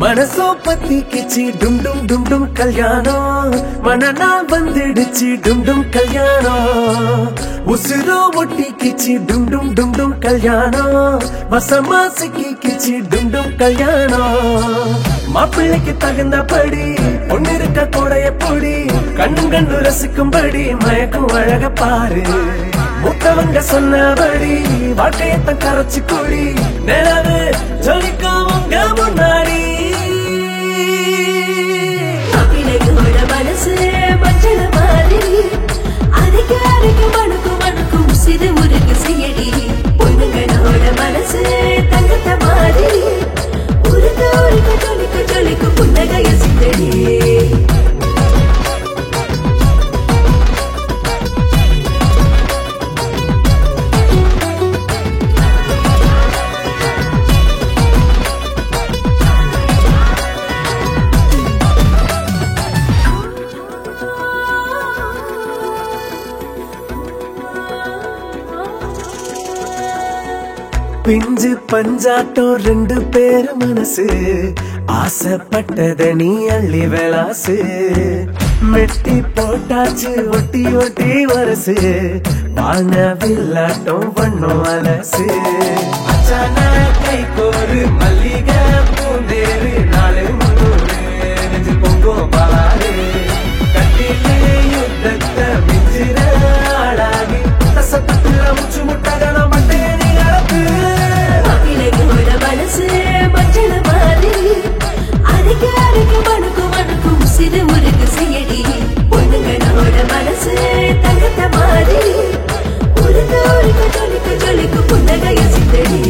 மனசோ பத்தி கிச்சி டும் டும் டும் டும் கல்யாணம் மனநாள் வந்துடுச்சு டும் டும் கல்யாணம் உசுரோ ஒட்டி கிச்சி டும் டும் டும் டும் கல்யாணம் வசமா சிக்கி கிச்சி டும் டும் கல்யாணம் மாப்பிள்ளைக்கு தகுந்தபடி பொண்ணு இருக்க கூடைய பொடி கண்ணும் கண்ணு ரசிக்கும்படி மயக்கும் அழக பாரு மூத்தவங்க சொன்னபடி வாழ்க்கையத்தான் கரைச்சு கூடி நிலவு ஜொலிக்கும் உங்க முன்னாடி மனசு மஞ்சள் மாதிரி அதுக்கு அரைக்கு மணுக்கும் மணுக்கும் சிறு முருகு செய்யடி பொண்ணுங்களோட மனசு தங்கத்த மாதிரி உருக்க உருக்க ஜொலிக்க ஜொலிக்க புன்னகைய சிந்தடி பிஞ்சு பஞ்சாட்டம் ரெண்டு பேரு மனசு ஆசைப்பட்டத நீ அள்ளி விளாசு மெட்டி போட்டாச்சு ஒட்டி ஒட்டி வரசு வான வில்லாட்டம் பண்ணும் அலசு அச்சான கை கோரு மல்லிகை பூந்தேரு நாலு முன்னூறு நெஞ்சு பொங்கும் பாலாறு கட்டிலே யுத்தத்தை மிஞ்சிற ஆளாகி ரசப்பட்டுல முச்சு முட்டகன மட்டேன் மனசு மஞ்சள் மாதிரி அதுக்கு அரைக்கு மணுக்கும் மணுக்கும் சிறு முருகு செய்யடி பொண்ணுங்களோட மனசு தங்கத்த மாதிரி உருக்க உருக்க ஜொலிக்க ஜொலிக்க புன்னகைய சிந்தடி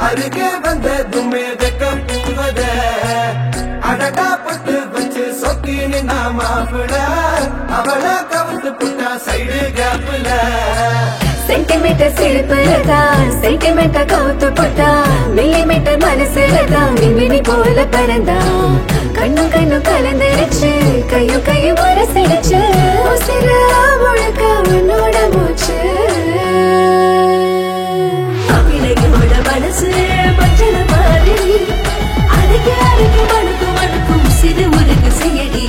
அருகே வந்த தும்மே வெக்க பூவத அடடா பட்டு வச்சு சொக்கி நின்னா மாப்பிள அவள கவுத்து புட்டா சைடு கேப்ல சென்டிமீட்டர் சிரிப்புலதான் சென்டிமீட்டர் கவுத்து போட்டா மில்லிமீட்டர் மனசுலதான் மின்மினி போல பறந்தா கண்ணும் கண்ணும் கலந்துருச்சு கையும் கையும் உரசிடுச்சு உசிரா முழுக்க உன்னோட மூச்சு மனசு மஞ்சள் மாதிரி அதுக்கு அரைக்கு மணுக்கும் மணுக்கும் சிறு முருகு செய்யடி